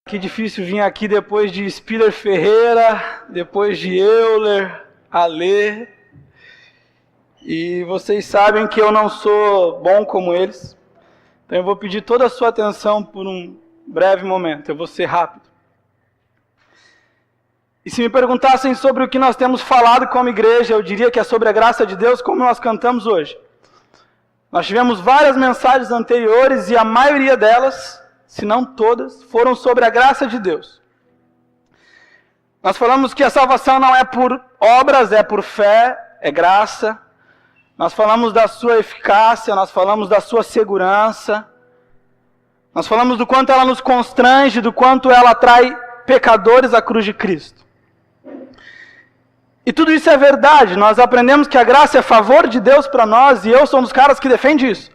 Que difícil vir aqui depois de Spiller Ferreira, depois de Euler, Alê. E vocês sabem que eu não sou bom como eles. Então eu vou pedir toda a sua atenção por um breve momento. Eu vou ser rápido. E se me perguntassem sobre o que nós temos falado como igreja, eu diria que é sobre a graça de Deus, como nós cantamos hoje. Nós tivemos várias mensagens anteriores e a maioria delas, se não todas, foram sobre a graça de Deus. Nós falamos que a salvação não é por obras, é por fé, é graça. Nós falamos da sua eficácia, nós falamos da sua segurança. Nós falamos do quanto ela nos constrange, do quanto ela atrai pecadores à cruz de Cristo. E tudo isso é verdade. Nós aprendemos que a graça é favor de Deus para nós, e eu sou um dos caras que defende isso.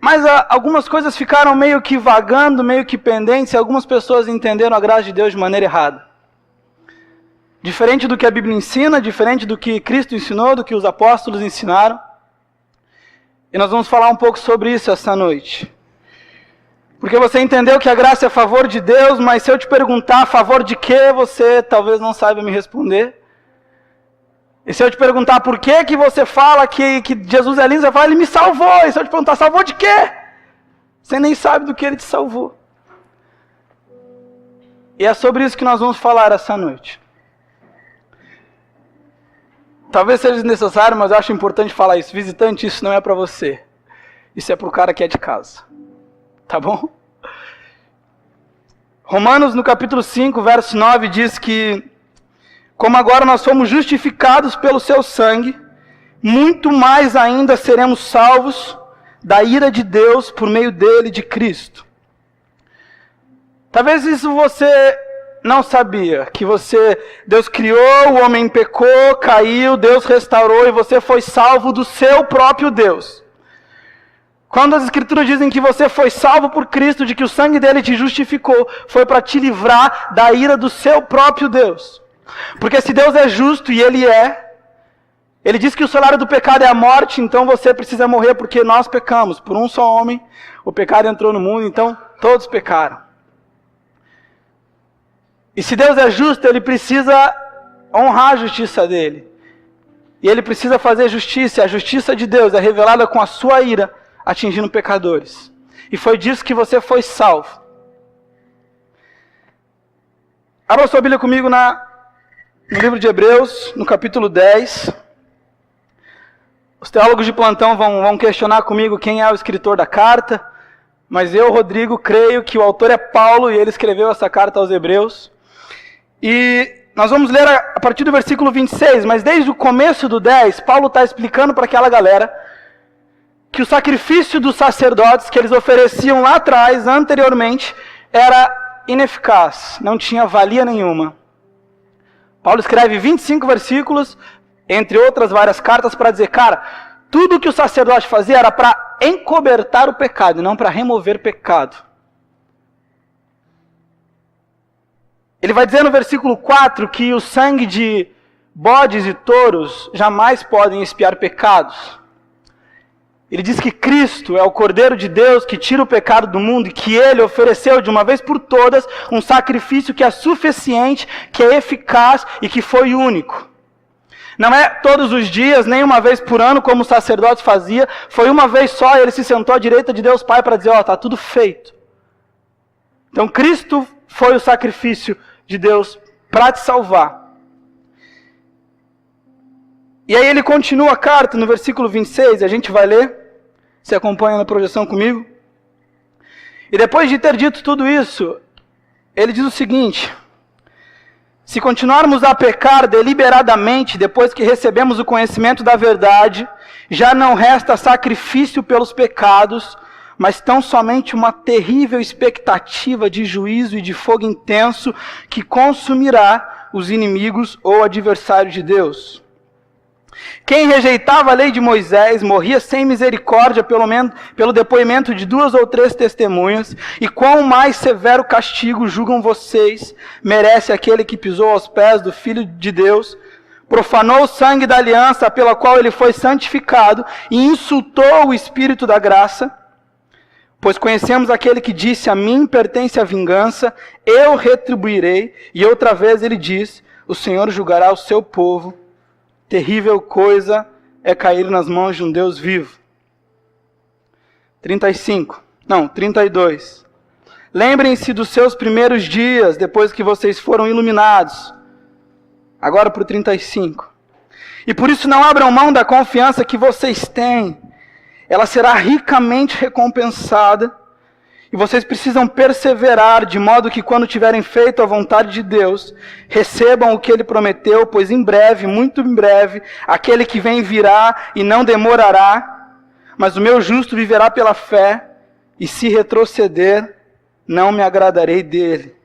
Mas algumas coisas ficaram meio que vagando, meio que pendentes, e algumas pessoas entenderam a graça de Deus de maneira errada. Diferente do que a Bíblia ensina, diferente do que Cristo ensinou, do que os apóstolos ensinaram. E nós vamos falar um pouco sobre isso essa noite. Porque você entendeu que a graça é a favor de Deus, mas se eu te perguntar a favor de quê, você talvez não saiba me responder. E se eu te perguntar por que você fala que Jesus é lindo, você fala, ele me salvou. E se eu te perguntar, salvou de quê? Você nem sabe do que ele te salvou. E é sobre isso que nós vamos falar essa noite. Talvez seja desnecessário, mas eu acho importante falar isso. Visitante, isso não é para você. Isso é para o cara que é de casa. Tá bom? Romanos, no capítulo 5, verso 9, diz que como agora nós fomos justificados pelo seu sangue, muito mais ainda seremos salvos da ira de Deus por meio dele, de Cristo. Talvez isso você não sabia, que Deus criou, o homem pecou, caiu, Deus restaurou e você foi salvo do seu próprio Deus. Quando as Escrituras dizem que você foi salvo por Cristo, de que o sangue dele te justificou, foi para te livrar da ira do seu próprio Deus. Porque se Deus é justo, e Ele é, Ele diz que o salário do pecado é a morte, então você precisa morrer porque nós pecamos. Por um só homem, o pecado entrou no mundo, então todos pecaram. E se Deus é justo, Ele precisa honrar a justiça dEle. E Ele precisa fazer justiça. A justiça de Deus é revelada com a sua ira, atingindo pecadores. E foi disso que você foi salvo. Abra sua Bíblia comigo no livro de Hebreus, no capítulo 10. Os teólogos de plantão vão questionar comigo quem é o escritor da carta, mas eu, Rodrigo, creio que o autor é Paulo e ele escreveu essa carta aos Hebreus. E nós vamos ler a partir do versículo 26, mas desde o começo do 10, Paulo está explicando para aquela galera que o sacrifício dos sacerdotes que eles ofereciam lá atrás, anteriormente, era ineficaz, não tinha valia nenhuma. Paulo escreve 25 versículos, entre outras várias cartas, para dizer, cara, tudo que o sacerdote fazia era para encobertar o pecado, e não para remover pecado. Ele vai dizer no versículo 4 que o sangue de bodes e touros jamais podem expiar pecados. Ele diz que Cristo é o Cordeiro de Deus que tira o pecado do mundo e que Ele ofereceu de uma vez por todas um sacrifício que é suficiente, que é eficaz e que foi único. Não é todos os dias, nem uma vez por ano, como o sacerdote fazia. Foi uma vez só e Ele se sentou à direita de Deus Pai para dizer, está tudo feito. Então Cristo foi o sacrifício de Deus para te salvar. E aí ele continua a carta no versículo 26, a gente vai ler. Você acompanha na projeção comigo? E depois de ter dito tudo isso, ele diz o seguinte: se continuarmos a pecar deliberadamente, depois que recebemos o conhecimento da verdade, já não resta sacrifício pelos pecados, mas tão somente uma terrível expectativa de juízo e de fogo intenso que consumirá os inimigos ou adversários de Deus. Quem rejeitava a lei de Moisés morria sem misericórdia, pelo depoimento de 2 ou 3 testemunhas, e quão mais severo castigo julgam vocês merece aquele que pisou aos pés do Filho de Deus, profanou o sangue da aliança pela qual ele foi santificado e insultou o Espírito da graça. Pois conhecemos aquele que disse, a mim pertence a vingança, eu retribuirei. E outra vez ele diz, o Senhor julgará o seu povo. Terrível coisa é cair nas mãos de um Deus vivo. 32. Lembrem-se dos seus primeiros dias, depois que vocês foram iluminados. Agora para o 35. E por isso não abram mão da confiança que vocês têm. Ela será ricamente recompensada. E vocês precisam perseverar, de modo que quando tiverem feito a vontade de Deus, recebam o que Ele prometeu, pois em breve, muito em breve, aquele que vem virá e não demorará. Mas o meu justo viverá pela fé, e se retroceder, não me agradarei dele.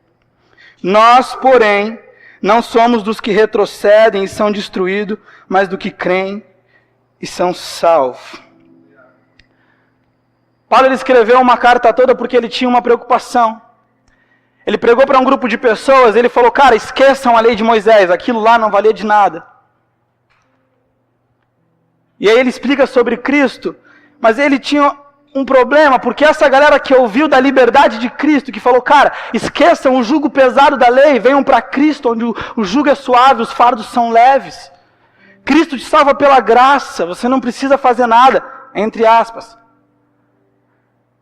Nós, porém, não somos dos que retrocedem e são destruídos, mas do que creem e são salvos. Paulo ele escreveu uma carta toda porque ele tinha uma preocupação. Ele pregou para um grupo de pessoas, ele falou, cara, esqueçam a lei de Moisés, aquilo lá não valia de nada. E aí ele explica sobre Cristo, mas ele tinha um problema, porque essa galera que ouviu da liberdade de Cristo, que falou, cara, esqueçam o jugo pesado da lei, venham para Cristo, onde o jugo é suave, os fardos são leves. Cristo te salva pela graça, você não precisa fazer nada, entre aspas.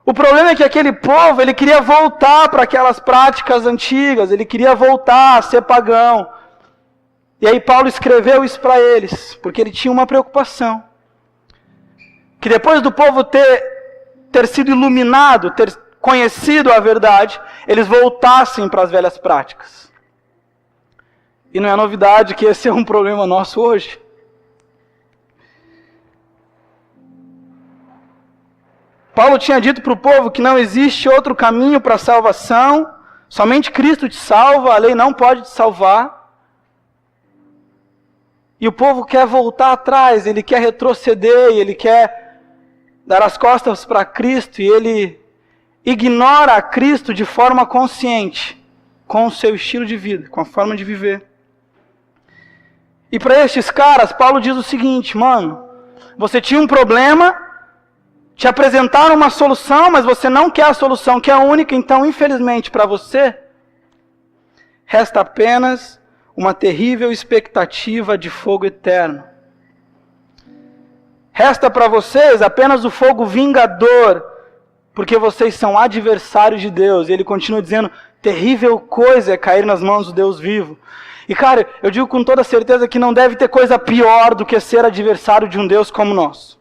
O problema é que aquele povo, ele queria voltar para aquelas práticas antigas, ele queria voltar a ser pagão. E aí Paulo escreveu isso para eles, porque ele tinha uma preocupação. Que depois do povo ter sido iluminado, ter conhecido a verdade, eles voltassem para as velhas práticas. E não é novidade que esse é um problema nosso hoje. Paulo tinha dito para o povo que não existe outro caminho para a salvação, somente Cristo te salva, a lei não pode te salvar. E o povo quer voltar atrás, ele quer retroceder, ele quer dar as costas para Cristo, e ele ignora a Cristo de forma consciente, com o seu estilo de vida, com a forma de viver. E para estes caras, Paulo diz o seguinte, mano, você tinha um problema, te apresentaram uma solução, mas você não quer a solução que é única, então, infelizmente, para você, resta apenas uma terrível expectativa de fogo eterno. Resta para vocês apenas o fogo vingador, porque vocês são adversários de Deus. E ele continua dizendo, terrível coisa é cair nas mãos do Deus vivo. E cara, eu digo com toda certeza que não deve ter coisa pior do que ser adversário de um Deus como nós.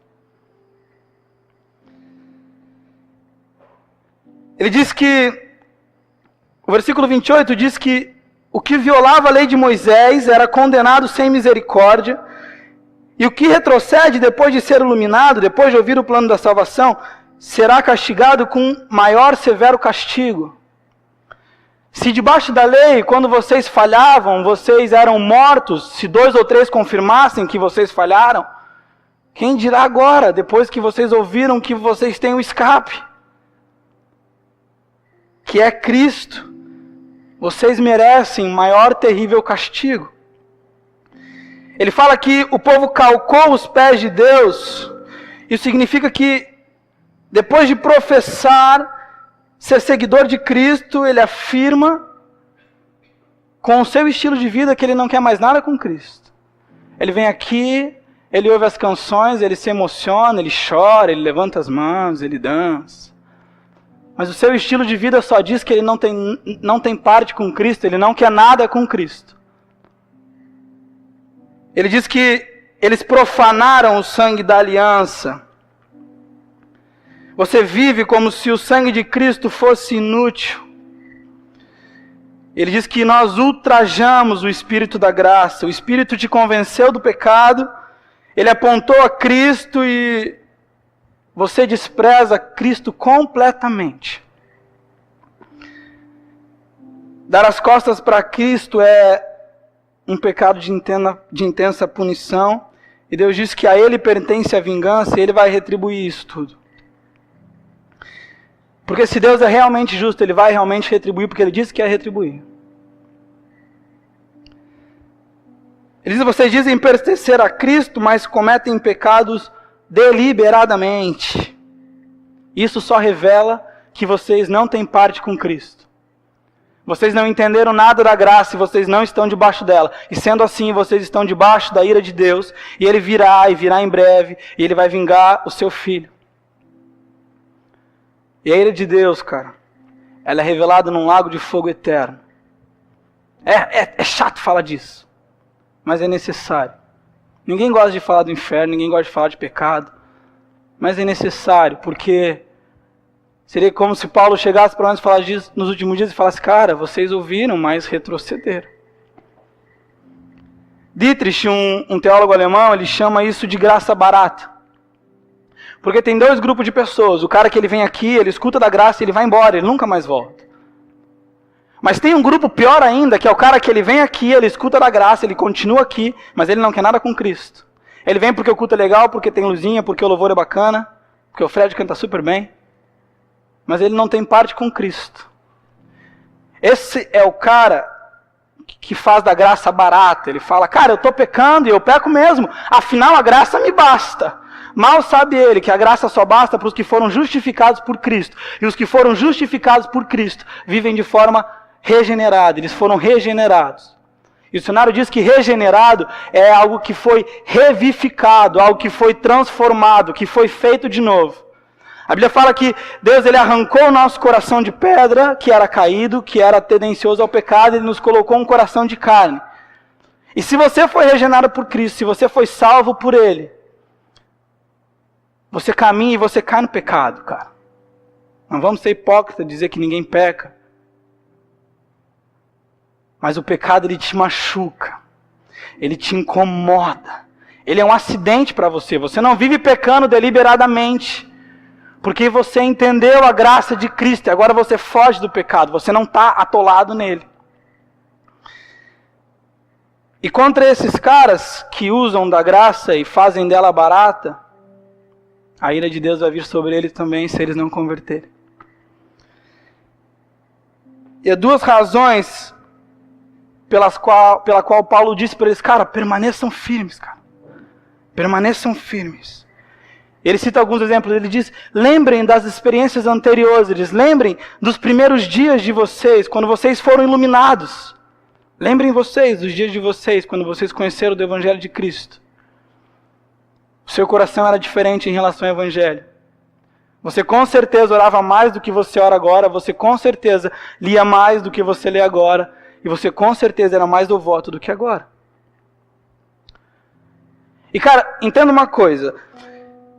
Ele diz que, o versículo 28 diz que o que violava a lei de Moisés era condenado sem misericórdia, e o que retrocede depois de ser iluminado, depois de ouvir o plano da salvação, será castigado com maior severo castigo. Se debaixo da lei, quando vocês falhavam, vocês eram mortos, se 2 ou 3 confirmassem que vocês falharam, quem dirá agora, depois que vocês ouviram que vocês têm um escape? Que é Cristo, vocês merecem maior terrível castigo. Ele fala que o povo calcou os pés de Deus, isso significa que depois de professar ser seguidor de Cristo, ele afirma com o seu estilo de vida que ele não quer mais nada com Cristo. Ele vem aqui, ele ouve as canções, ele se emociona, ele chora, ele levanta as mãos, ele dança. Mas o seu estilo de vida só diz que ele não tem parte com Cristo, ele não quer nada com Cristo. Ele diz que eles profanaram o sangue da aliança. Você vive como se o sangue de Cristo fosse inútil. Ele diz que nós ultrajamos o Espírito da graça. O Espírito te convenceu do pecado, ele apontou a Cristo e você despreza Cristo completamente. Dar as costas para Cristo é um pecado de intensa punição. E Deus diz que a Ele pertence a vingança e Ele vai retribuir isso tudo. Porque se Deus é realmente justo, Ele vai realmente retribuir, porque Ele disse que ia retribuir. Ele diz, vocês dizem pertencer a Cristo, mas cometem pecados deliberadamente. Isso só revela que vocês não têm parte com Cristo. Vocês não entenderam nada da graça e vocês não estão debaixo dela. E sendo assim, vocês estão debaixo da ira de Deus. E Ele virá, e virá em breve. E Ele vai vingar o seu filho. E a ira de Deus, cara, ela é revelada num lago de fogo eterno. É chato falar disso. Mas é necessário. Ninguém gosta de falar do inferno, ninguém gosta de falar de pecado. Mas é necessário, porque seria como se Paulo chegasse para nós e falasse disso nos últimos dias e falasse, cara, vocês ouviram, mas retrocederam. Dietrich, um teólogo alemão, ele chama isso de graça barata. Porque tem dois grupos de pessoas. O cara que ele vem aqui, ele escuta da graça e ele vai embora, ele nunca mais volta. Mas tem um grupo pior ainda, que é o cara que ele vem aqui, ele escuta da graça, ele continua aqui, mas ele não quer nada com Cristo. Ele vem porque o culto é legal, porque tem luzinha, porque o louvor é bacana, porque o Fred canta super bem. Mas ele não tem parte com Cristo. Esse é o cara que faz da graça barata. Ele fala, cara, eu estou pecando e eu peco mesmo. Afinal, a graça me basta. Mal sabe ele que a graça só basta para os que foram justificados por Cristo. E os que foram justificados por Cristo vivem de forma regenerada. Eles foram regenerados. E o dicionário diz que regenerado é algo que foi revivificado, algo que foi transformado, que foi feito de novo. A Bíblia fala que Deus ele arrancou o nosso coração de pedra, que era caído, que era tendencioso ao pecado, Ele nos colocou um coração de carne. E se você foi regenerado por Cristo, se você foi salvo por Ele, você caminha e você cai no pecado, cara. Não vamos ser hipócritas e dizer que ninguém peca. Mas o pecado ele te machuca, ele te incomoda, ele é um acidente para você. Você não vive pecando deliberadamente, porque você entendeu a graça de Cristo e agora você foge do pecado, você não está atolado nele. E contra esses caras que usam da graça e fazem dela barata, a ira de Deus vai vir sobre eles também se eles não converterem. E há duas razões pela qual Paulo disse para eles, cara, permaneçam firmes, cara. Permaneçam firmes. Ele cita alguns exemplos, ele diz, lembrem das experiências anteriores, eles lembrem dos primeiros dias de vocês, quando vocês foram iluminados. Lembrem vocês dos dias de vocês, quando vocês conheceram do Evangelho de Cristo. O seu coração era diferente em relação ao Evangelho. Você com certeza orava mais do que você ora agora, você com certeza lia mais do que você lê agora, e você com certeza era mais devoto do que agora. E cara, entenda uma coisa.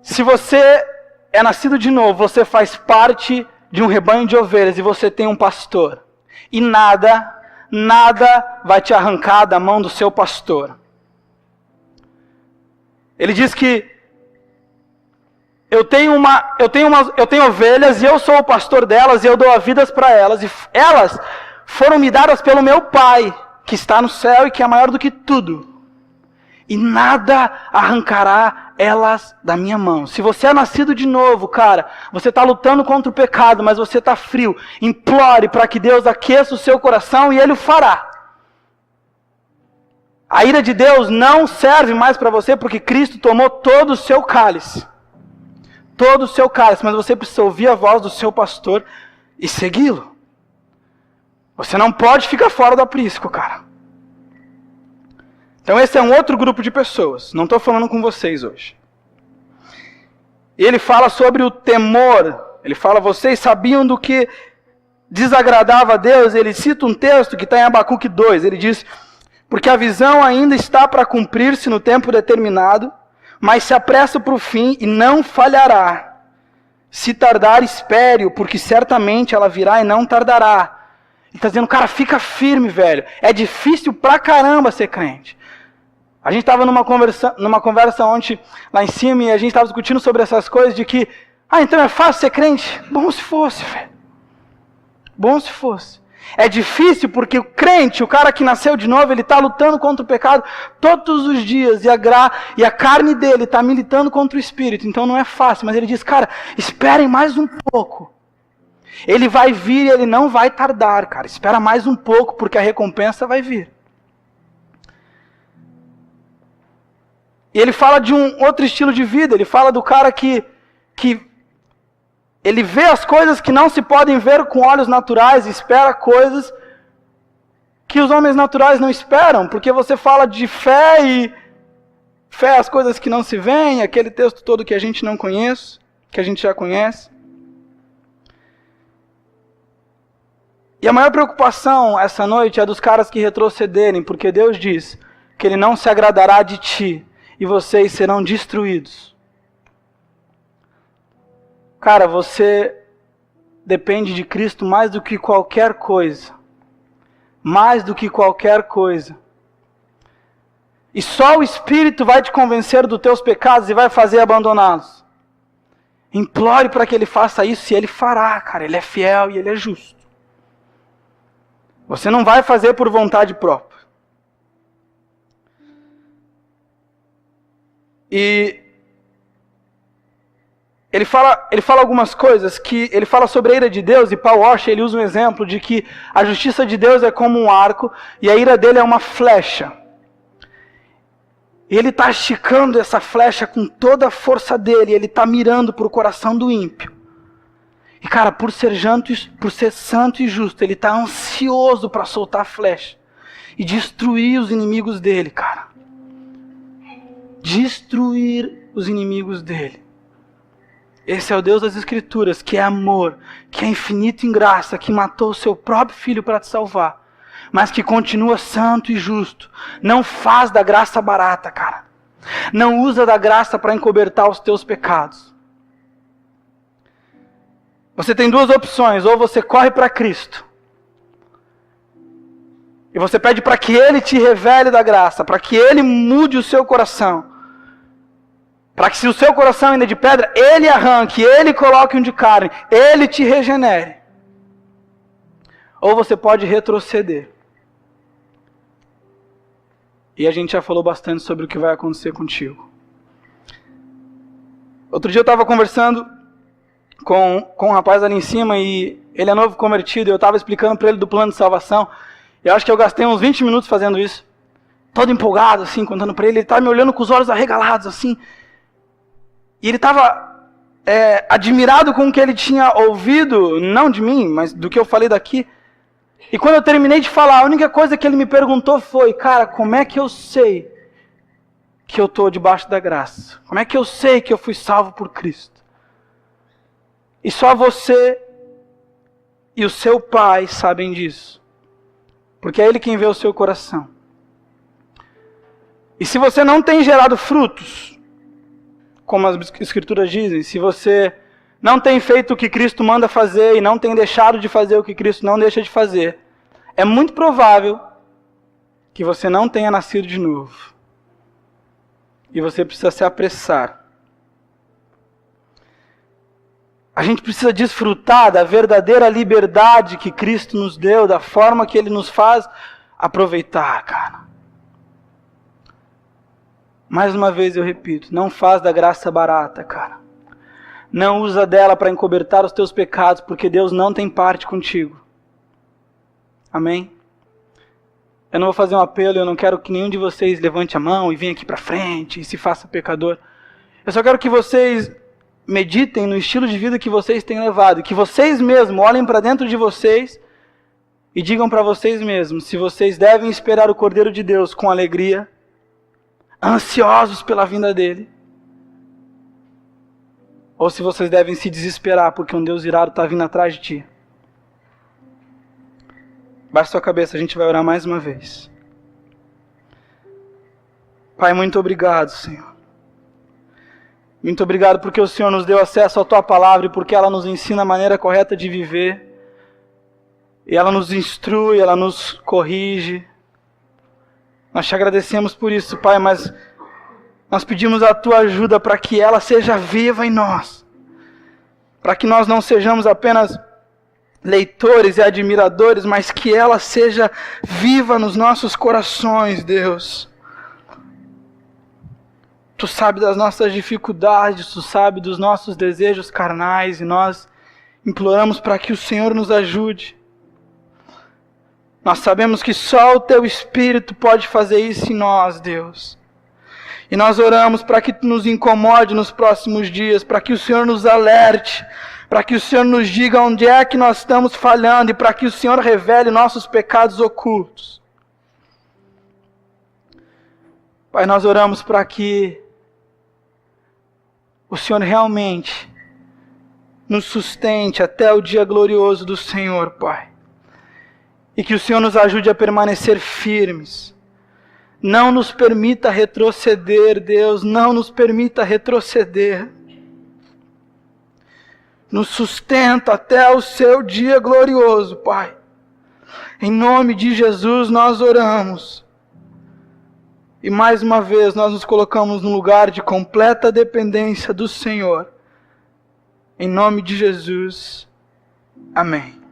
Se você é nascido de novo, você faz parte de um rebanho de ovelhas e você tem um pastor. E nada vai te arrancar da mão do seu pastor. Ele diz que eu tenho ovelhas e eu sou o pastor delas e eu dou a vidas para elas. E elas foram me dadas pelo meu Pai, que está no céu e que é maior do que tudo. E nada arrancará elas da minha mão. Se você é nascido de novo, cara, você está lutando contra o pecado, mas você está frio. Implore para que Deus aqueça o seu coração e Ele o fará. A ira de Deus não serve mais para você porque Cristo tomou todo o seu cálice. Todo o seu cálice, mas você precisa ouvir a voz do seu pastor e segui-lo. Você não pode ficar fora do aprisco, cara. Então esse é um outro grupo de pessoas. Não estou falando com vocês hoje. Ele fala sobre o temor. Ele fala, vocês sabiam do que desagradava a Deus? Ele cita um texto que está em Abacuque 2. Ele diz, porque a visão ainda está para cumprir-se no tempo determinado, mas se apressa para o fim e não falhará. Se tardar, espere-o, porque certamente ela virá e não tardará. Ele está dizendo, cara, fica firme, velho. É difícil pra caramba ser crente. A gente estava numa conversa ontem lá em cima e a gente estava discutindo sobre essas coisas de que, então é fácil ser crente? Bom se fosse, velho. Bom se fosse. É difícil porque o crente, o cara que nasceu de novo, ele está lutando contra o pecado todos os dias e a carne dele está militando contra o espírito. Então não é fácil, mas ele diz, cara, esperem mais um pouco. Ele vai vir e ele não vai tardar, cara. Espera mais um pouco porque a recompensa vai vir. E ele fala de um outro estilo de vida. Ele fala do cara que Ele vê as coisas que não se podem ver com olhos naturais e espera coisas que os homens naturais não esperam, porque você fala de fé e fé as coisas que não se veem, aquele texto todo que a gente não conhece, que a gente já conhece. E a maior preocupação essa noite é dos caras que retrocederem, porque Deus diz que Ele não se agradará de ti e vocês serão destruídos. Cara, você depende de Cristo mais do que qualquer coisa. Mais do que qualquer coisa. E só o Espírito vai te convencer dos teus pecados e vai fazer abandoná-los. Implore para que Ele faça isso e Ele fará, cara. Ele é fiel e Ele é justo. Você não vai fazer por vontade própria. E ele fala algumas coisas, que ele fala sobre a ira de Deus, e Paul Washer, ele usa um exemplo de que a justiça de Deus é como um arco, e a ira dele é uma flecha. E ele está esticando essa flecha com toda a força dele, ele está mirando para o coração do ímpio. E cara, por ser santo e justo, ele está ansioso para soltar a flecha e destruir os inimigos dele, cara. Destruir os inimigos dele. Esse é o Deus das Escrituras, que é amor, que é infinito em graça, que matou o seu próprio filho para te salvar, mas que continua santo e justo. Não faz da graça barata, cara. Não usa da graça para encobertar os teus pecados. Você tem duas opções: ou você corre para Cristo e você pede para que Ele te revele da graça, para que Ele mude o seu coração, para que se o seu coração ainda é de pedra, Ele arranque, Ele coloque um de carne, Ele te regenere. Ou você pode retroceder. E a gente já falou bastante sobre o que vai acontecer contigo. Outro dia eu estava conversando com um rapaz ali em cima, e ele é novo convertido, e eu estava explicando para ele do plano de salvação. Eu acho que eu gastei uns 20 minutos fazendo isso. Todo empolgado, assim, contando para ele. Ele estava me olhando com os olhos arregalados, assim. E ele estava admirado com o que ele tinha ouvido, não de mim, mas do que eu falei daqui. E quando eu terminei de falar, a única coisa que ele me perguntou foi: cara, como é que eu sei que eu estou debaixo da graça? Como é que eu sei que eu fui salvo por Cristo? E só você e o seu Pai sabem disso. Porque é Ele quem vê o seu coração. E se você não tem gerado frutos, como as Escrituras dizem, se você não tem feito o que Cristo manda fazer e não tem deixado de fazer o que Cristo não deixa de fazer, é muito provável que você não tenha nascido de novo. E você precisa se apressar. A gente precisa desfrutar da verdadeira liberdade que Cristo nos deu, da forma que Ele nos faz aproveitar, cara. Mais uma vez eu repito, não faz da graça barata, cara. Não usa dela para encobertar os teus pecados, porque Deus não tem parte contigo. Amém? Eu não vou fazer um apelo, eu não quero que nenhum de vocês levante a mão e venha aqui para frente e se faça pecador. Eu só quero que vocês meditem no estilo de vida que vocês têm levado, que vocês mesmos olhem para dentro de vocês e digam para vocês mesmos se vocês devem esperar o Cordeiro de Deus com alegria, ansiosos pela vinda dele, ou se vocês devem se desesperar porque um Deus irado está vindo atrás de ti. Baixe sua cabeça, a gente vai orar mais uma vez. Pai, muito obrigado, Senhor. Muito obrigado porque o Senhor nos deu acesso à Tua Palavra e porque ela nos ensina a maneira correta de viver. E ela nos instrui, ela nos corrige. Nós te agradecemos por isso, Pai, mas nós pedimos a Tua ajuda para que ela seja viva em nós. Para que nós não sejamos apenas leitores e admiradores, mas que ela seja viva nos nossos corações, Deus. Tu sabe das nossas dificuldades, Tu sabe dos nossos desejos carnais, e nós imploramos para que o Senhor nos ajude. Nós sabemos que só o Teu Espírito pode fazer isso em nós, Deus. E nós oramos para que Tu nos incomode nos próximos dias, para que o Senhor nos alerte, para que o Senhor nos diga onde é que nós estamos falhando e para que o Senhor revele nossos pecados ocultos. Pai, nós oramos para que o Senhor realmente nos sustente até o dia glorioso do Senhor, Pai. E que o Senhor nos ajude a permanecer firmes. Não nos permita retroceder, Deus, não nos permita retroceder. Nos sustenta até o seu dia glorioso, Pai. Em nome de Jesus nós oramos. E mais uma vez nós nos colocamos num lugar de completa dependência do Senhor. Em nome de Jesus. Amém.